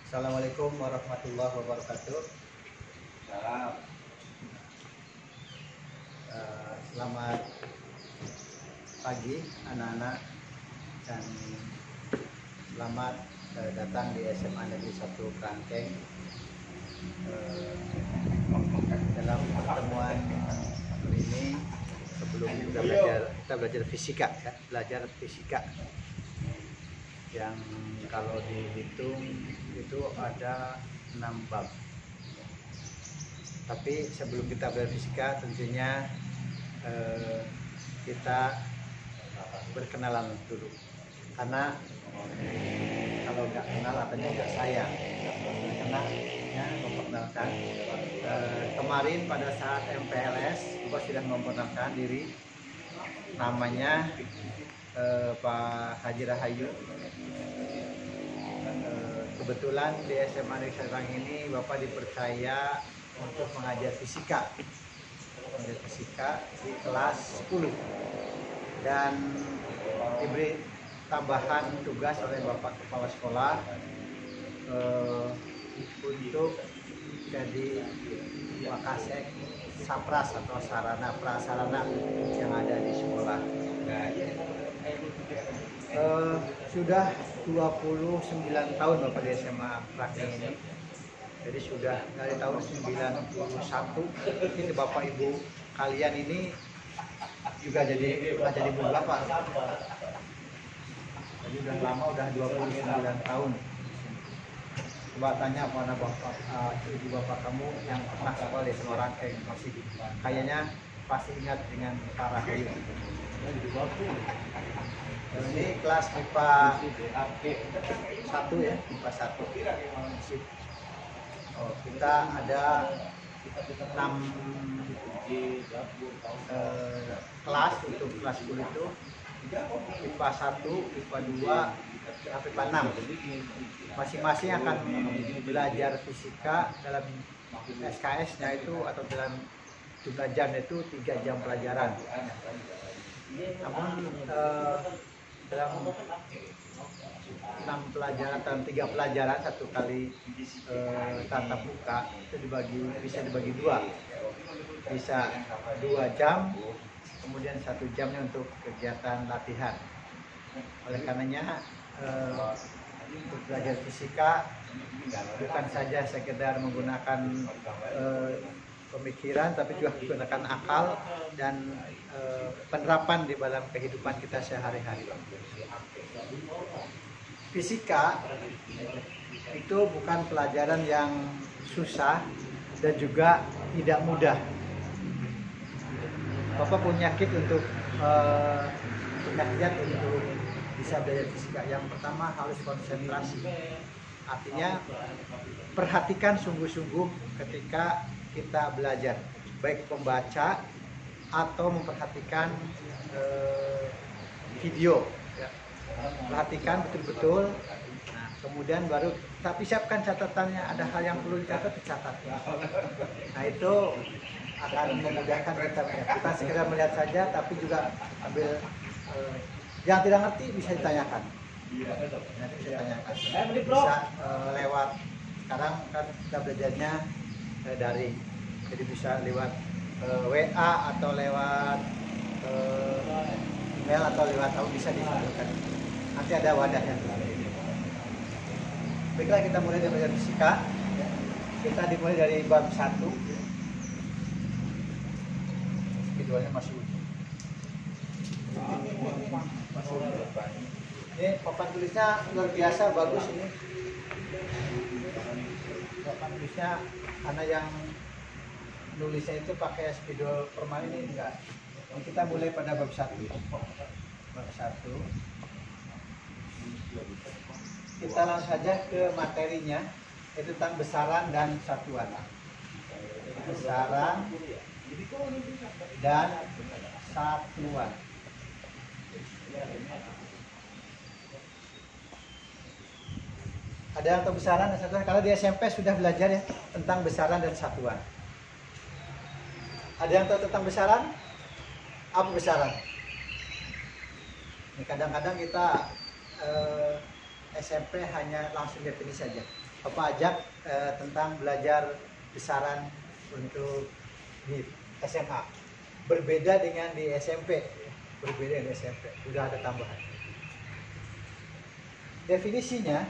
Assalamualaikum warahmatullahi wabarakatuh. Salam. Selamat pagi anak-anak dan selamat datang di SMA Negeri 1 Kerangkeng. Dalam pertemuan kali ini, sebelum kita belajar fisika, ya, belajar fisika yang kalau dihitung itu ada 6 bab. Tapi sebelum kita belajar fisika, tentunya kita berkenalan dulu, karena kalau nggak kenal artinya nggak sayang. Karena ya, memperkenalkan kemarin pada saat MPLS Bapak sudah memperkenalkan diri, namanya Pak Haji Rahayu. Kebetulan di SMA Negeri Serang ini Bapak dipercaya untuk mengajar fisika di kelas 10 dan diberi tambahan tugas oleh Bapak Kepala Sekolah untuk jadi Wakasek Sapras atau sarana prasarana yang ada di sekolah. Sudah 29 tahun Bapak di SMA Kerangkeng ini. Jadi sudah dari tahun 91 ini Bapak Ibu kalian ini juga jadi murid Bapak. Jadi udah lama, udah 29 tahun. Coba tanya mana Bapak, ibu Bapak kamu yang pernah sekolah di SMA Kerangkeng, masih kayaknya pasti ingat dengan Pak Rahayu. Ini kelas MIPA 1 ya, MIPA 1. Kita ada 6 kelas untuk kelas 10 itu, IPA 1, IPA 2, IPA 6. Masing-masing akan belajar fisika dalam SKS-nya itu atau dalam jumlah jam itu 3 jam pelajaran. Namun dalam 6 pelajaran, dalam 3 pelajaran, 1 kali tatap muka itu bisa dibagi 2, bisa 2 jam, kemudian 1 jamnya untuk kegiatan latihan. Oleh karenanya untuk belajar fisika bukan saja sekedar menggunakan pemikiran, tapi juga menggunakan akal dan penerapan di dalam kehidupan kita sehari-hari. Fisika itu bukan pelajaran yang susah dan juga tidak mudah. Bapak punya kiat untuk bisa belajar fisika. Yang pertama harus konsentrasi. Artinya perhatikan sungguh-sungguh ketika kita belajar, baik membaca atau memperhatikan video. Perhatikan betul-betul. Nah, kemudian baru tapi siapkan catatannya, ada hal yang perlu dicatat, dicatat. Nah, itu akan memudahkan kita. Bukan sekedar melihat saja, tapi juga ambil yang tidak ngerti bisa ditanyakan. Nanti bisa ditanyakan. Bisa lewat, sekarang kan kita belajarnya daring, jadi bisa lewat WA atau lewat email atau lewat bisa disalurkan. Nanti ada wadahnya. Baiklah, kita mulai dari belajar fisika. Kita dimulai dari bab 1. Videonya masih utuh. Ini papan tulisnya luar biasa bagus ini. Papan tulisnya karena yang nulisnya itu pakai spidol permanen, ini enggak. Kita mulai pada bab 1. Bab 1. Kita langsung saja ke materinya, yaitu tentang besaran dan satuan. Besaran dan satuan. Ada yang tahu besaran dan satuan? Kalau di SMP sudah belajar ya tentang besaran dan satuan. Ada yang tahu tentang besaran? Apa besaran? Kadang-kadang kita SMP hanya langsung definisi saja. Bapak ajak tentang belajar besaran untuk di SMA. Berbeda dengan di SMP. Berbeda dengan SMP. Sudah ada tambahan. Definisinya,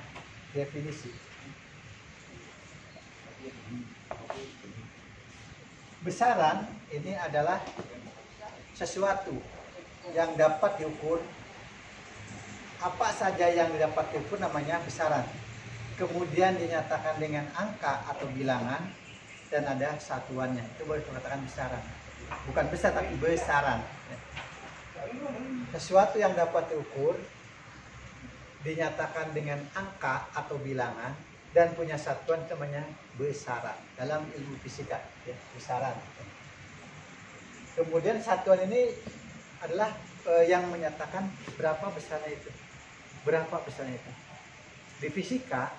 definisi. Besaran ini adalah sesuatu yang dapat diukur. Apa saja yang dapat diukur namanya besaran. Kemudian dinyatakan dengan angka atau bilangan dan ada satuannya. Itu baru dikatakan besaran. Bukan besar tapi besaran. Sesuatu yang dapat diukur dinyatakan dengan angka atau bilangan dan punya satuan namanya besaran dalam ilmu fisika, ya, besaran. Kemudian satuan ini adalah yang menyatakan berapa besarnya itu, berapa besarnya itu. Di fisika,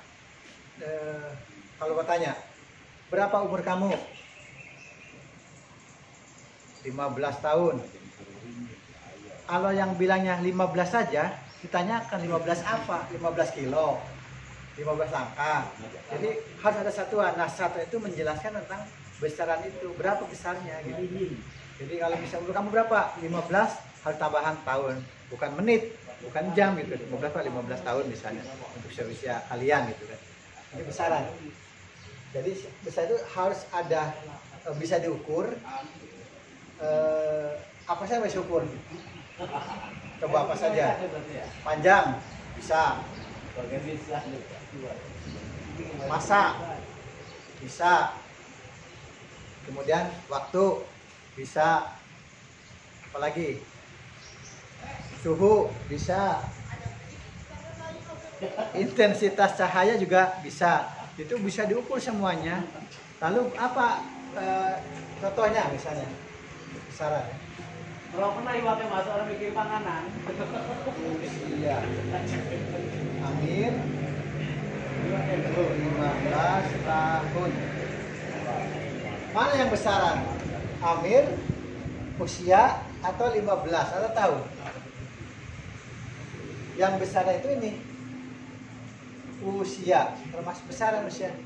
kalau bertanya, berapa umur kamu? 15 tahun. Kalau yang bilangnya 15 saja, ditanyakan 15 apa? 15 kilo. 15 angka. Jadi harus ada satuan. Nah, satu itu menjelaskan tentang besaran itu, berapa besarnya gitu. Jadi kalau bisa umur kamu berapa? 15 harus tambahan tahun, bukan menit, bukan jam gitu. 15 atau 15 tahun misalnya untuk usia kalian gitu kan. Ini besaran. Jadi besar itu harus ada, bisa diukur. Apa saja bisa diukur? Coba apa saja? Panjang bisa. Masa bisa, kemudian waktu bisa, apalagi suhu bisa, intensitas cahaya juga bisa, itu bisa diukur semuanya. Lalu apa contohnya misalnya besaran? Kalau pernah iwaknya masuk orang mikir panganan. Iya. Amir 15 tahun. Mana yang besaran? Amir usia atau 15 atau tahun? Yang besar itu ini usia, termasuk besaran usia.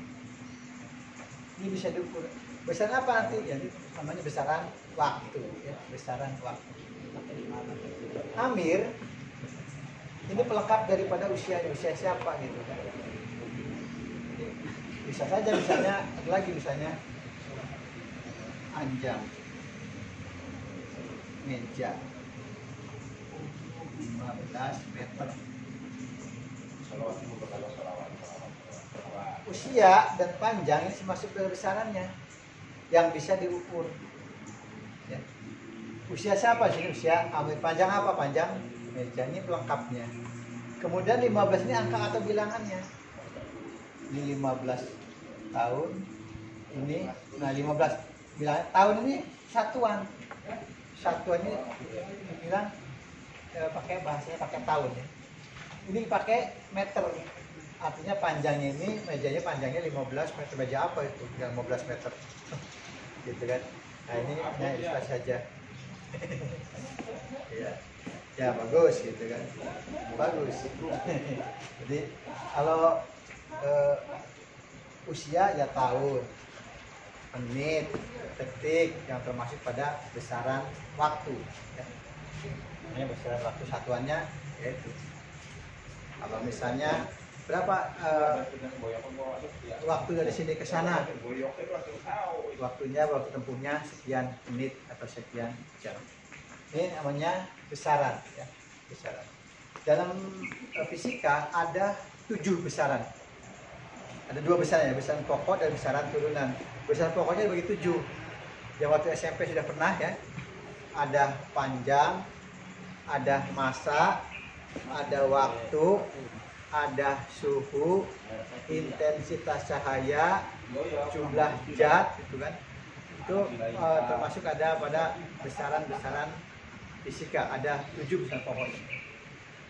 Ini bisa diukur. Besaran apa nanti? Jadi namanya besaran waktu, ya, besaran waktu. Amir ini pelengkap daripada usia siapa gitu kan. Bisa saja misalnya, ada lagi misalnya Anjang, meja 15 meter. Usia dan panjang ini masuk ke besarannya yang bisa diukur. Ya. Usia siapa sih? Usia Amir. Panjang apa? Panjang meja, ini pelengkapnya. Kemudian 15 ini angka atau bilangannya. Ini 15 tahun. Ini, nah 15 bilang tahun ini satuan. Satuannya bilang pakai bahasanya pakai tahun ya. Ini pakai meter. Artinya panjangnya ini, mejanya panjangnya 15 meter. Meja apa itu? Yang 15 meter. Gitu kan. Nah ini hanya ilustrasi saja. Ya. Ya bagus gitu kan. Bagus. Jadi kalau usia ya tahun, menit, detik yang termasuk pada besaran waktu. Ya. Ini besaran waktu satuannya yaitu. Kalau misalnya berapa waktu dari sini ke sana, waktunya, waktu tempuhnya sekian menit atau sekian jam. Ini namanya besaran, ya, besaran. Dalam fisika ada 7 besaran. Ada 2 besaran ya, besaran pokok dan besaran turunan. Besaran pokoknya dibagi 7. Yang waktu SMP sudah pernah ya. Ada panjang, ada massa, ada waktu, ada suhu, intensitas cahaya, jumlah zat, gitu kan. Itu termasuk ada pada besaran-besaran fisika. Ada 7 besaran pokoknya.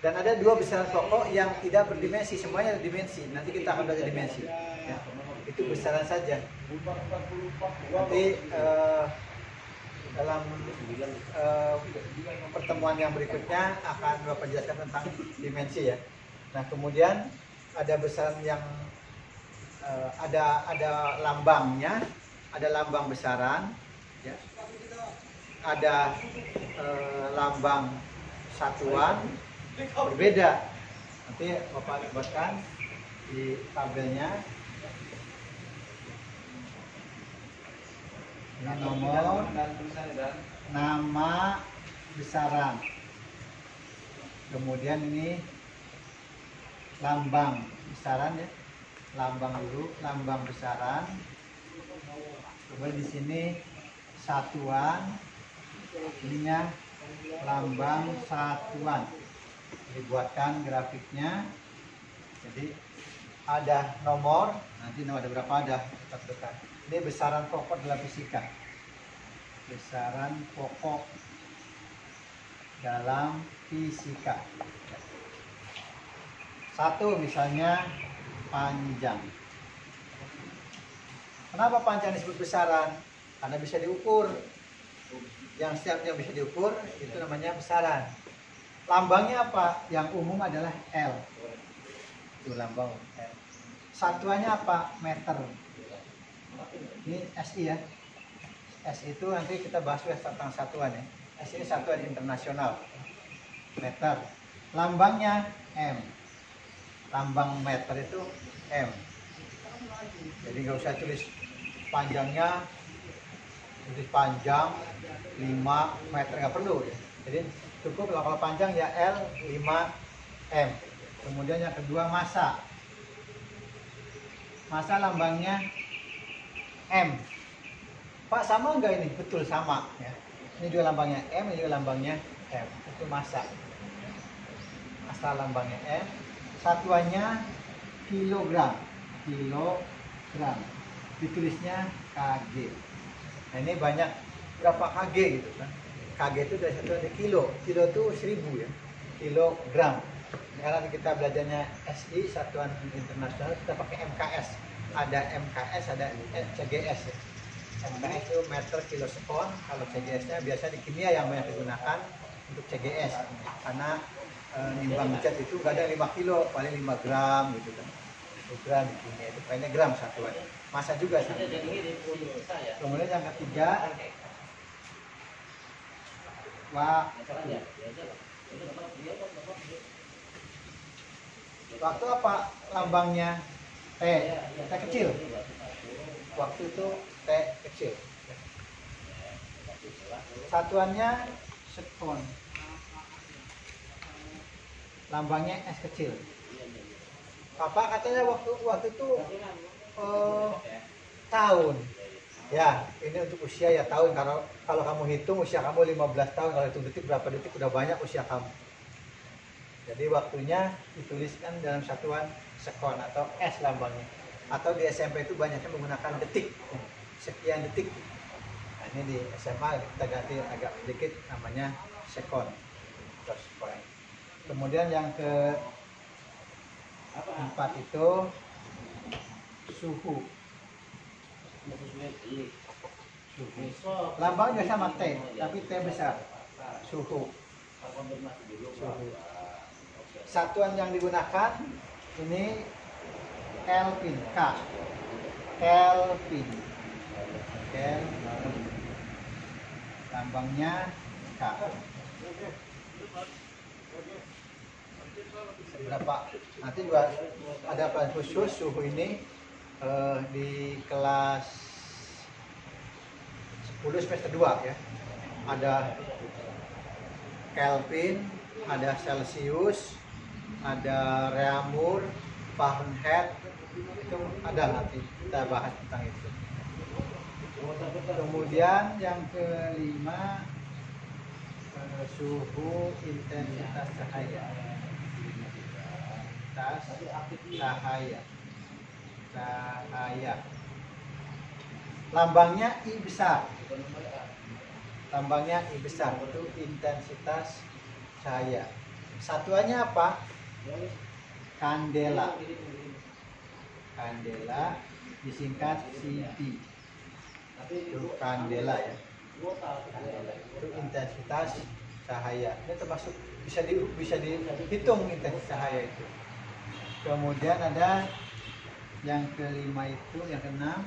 Dan ada 2 besaran pokok yang tidak berdimensi, semuanya ada dimensi. Nanti kita akan belajar dimensi. Ya. Itu besaran saja. Nanti dalam pertemuan yang berikutnya akan Bapak jelaskan tentang dimensi ya. Nah kemudian ada besaran yang ada lambangnya, ada lambang besaran, ya. Ada lambang satuan berbeda. Nanti Bapak buatkan di tabelnya. Ini nomor, dan tulisannya dan nama besaran. Kemudian ini lambang besaran ya. Lambang dulu, lambang besaran. Kemudian di sini satuan. Ininya lambang satuan. Dibuatkan grafiknya. Jadi ada nomor, nanti ada berapa ada dekat-dekat. Ini besaran pokok dalam fisika. Besaran pokok dalam fisika. Satu misalnya panjang. Kenapa panjang disebut besaran? Karena bisa diukur. Yang setiapnya bisa diukur itu namanya besaran. Lambangnya apa? Yang umum adalah L. Itu lambang L. Satuannya apa? Meter. Ini SI ya. S itu nanti kita bahas tentang satuan ya. S ini satuan internasional. Meter. Lambangnya M. Lambang meter itu M. Jadi nggak usah tulis panjangnya, tulis panjang 5 meter, nggak perlu ya. Jadi cukup kalau panjang ya L 5 M. Kemudian yang kedua massa. Massa lambangnya M. Pak sama enggak ini? Betul sama ya. Ini juga lambangnya M, ini juga lambangnya M. Itu massa. Massa lambangnya M. Satuannya kilogram. Kilogram. Ditulisnya kg. Nah ini banyak berapa kg gitu kan. Kg itu dari satuan kilo. Kilo itu 1000 ya. Kilogram. Sekarang kita belajarnya SI, satuan internasional, kita pakai MKS. Ada MKS, ada CGS ya. MKS itu meter kilo sekon. Kalau CGS-nya biasa di kimia yang banyak digunakan untuk CGS. Karena nimbang cat itu nggak ada 5 kilo, paling 5 gram gitu kan. 1 gram di kimia itu kayaknya gram satuan. Massa juga sama. Kemudian yang ketiga, waktu apa lambangnya? T kecil. Waktu itu T kecil. Satuannya sekon. Lambangnya S kecil. Papa katanya waktu itu tahun. Ya, ini untuk usia ya tahun. Kalau kamu hitung usia kamu 15 tahun, kalau hitung detik berapa detik udah banyak usia kamu. Jadi waktunya dituliskan dalam satuan sekon atau S lambangnya. Atau di SMP itu banyaknya menggunakan detik, sekian detik. Nah, ini di SMA kita ganti agak sedikit namanya sekon. Kemudian yang keempat itu suhu. Lambangnya sama T, tapi T besar. Suhu. Satuan yang digunakan ini Kelvin, K. Kelvin. Lambangnya K. Berapa? Nanti juga ada pelajaran khusus suhu ini di kelas 10 semester 2 ya. Ada Kelvin, ada Celsius, ada Reaumur, Fahrenheit, itu ada nanti kita bahas tentang itu. Kemudian yang kelima suhu intensitas cahaya. Cahaya. Lambangnya I besar. Lambangnya I besar itu intensitas cahaya. Satuannya apa? Kandela. Kandela disingkat CP. Itu kandela ya. Kandela. Itu intensitas cahaya. Ini termasuk bisa dihitung intensitas cahaya itu. Kemudian ada Yang kelima itu, yang keenam,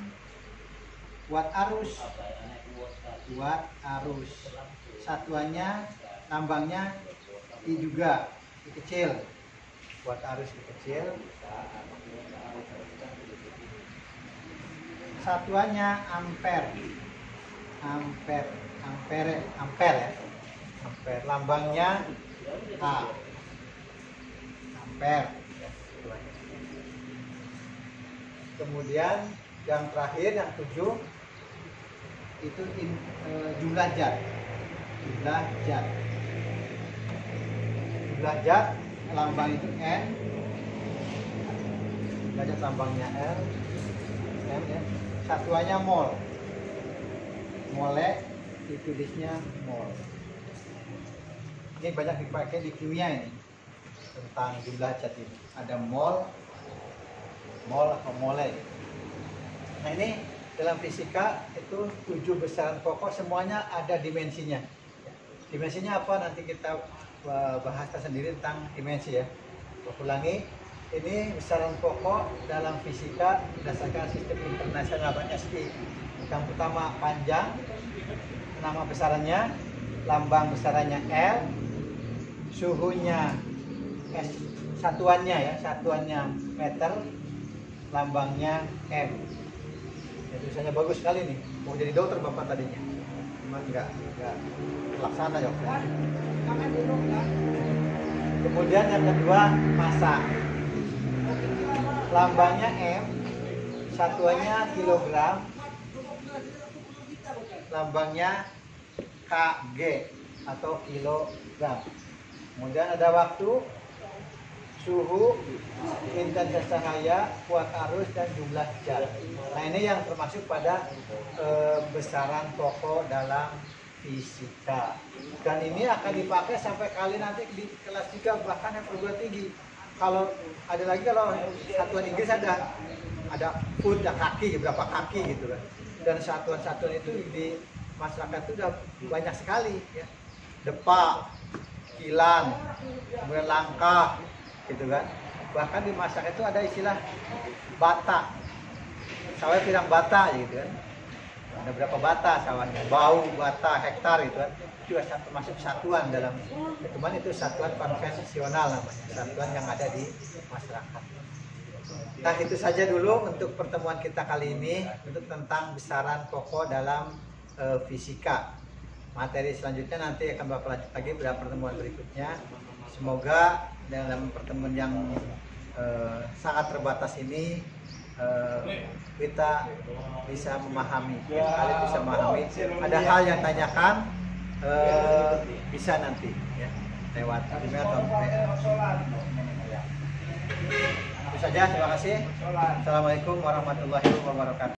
watt arus. Watt arus. Satuannya, lambangnya I juga, I kecil. Watt arus I kecil. Satuannya ampere. Ampere ya. Ampere. Lambangnya A. Ampere. Kemudian yang terakhir, yang 7 itu jumlah zat. Jumlah zat. Jumlah zat lambang itu N. Jumlah zat lambangnya L. M ya. Satuannya mol. Mole ditulisnya mol. Ini banyak dipakai di kimia ini tentang jumlah zat ini. Ada mol atau mole. Nah ini dalam fisika itu 7 besaran pokok, semuanya ada dimensinya. Dimensinya apa nanti kita bahas sendiri tentang dimensi ya. Ulangi, ini besaran pokok dalam fisika berdasarkan sistem internasional SI. Yang pertama panjang, nama besarannya, lambang besarannya L, suhunya S, satuannya ya, satuannya meter, lambangnya M. Ya, tulisannya bagus sekali nih. Mau jadi dokter bapak tadinya, cuma enggak terlaksana ya. Kemudian yang kedua massa. Lambangnya M, satuannya kilogram, lambangnya kg atau kilogram. Kemudian ada waktu, suhu, intensitas cahaya, kuat arus, dan jumlah zat. Nah ini yang termasuk pada besaran pokok dalam fisika. Dan ini akan dipakai sampai kali nanti di kelas 3 bahkan yang perguruan tinggi. Kalau ada lagi, kalau satuan Inggris ada foot, ada kaki, berapa kaki gitu kan. Dan satuan-satuan itu di masyarakat itu udah banyak sekali ya. Depa, kilan, kemudian langkah gitu kan. Bahkan di masyarakat itu ada istilah bata, sawah pirang bata gitu kan. Ada berapa bata sawahnya, bau, bata, hektar gitu kan. Itu juga termasuk satuan dalam, cuman itu satuan konvensional namanya, satuan yang ada di masyarakat. Nah itu saja dulu untuk pertemuan kita kali ini, untuk tentang besaran pokok dalam fisika. Materi selanjutnya nanti akan Bapak lanjut lagi pada pertemuan berikutnya. Semoga dalam pertemuan yang sangat terbatas ini kita bisa memahami, kalian bisa memahami. Ada hal yang tanyakan, bisa nanti ya lewat email atau WA. Itu saja, terima kasih. Assalamualaikum warahmatullahi wabarakatuh.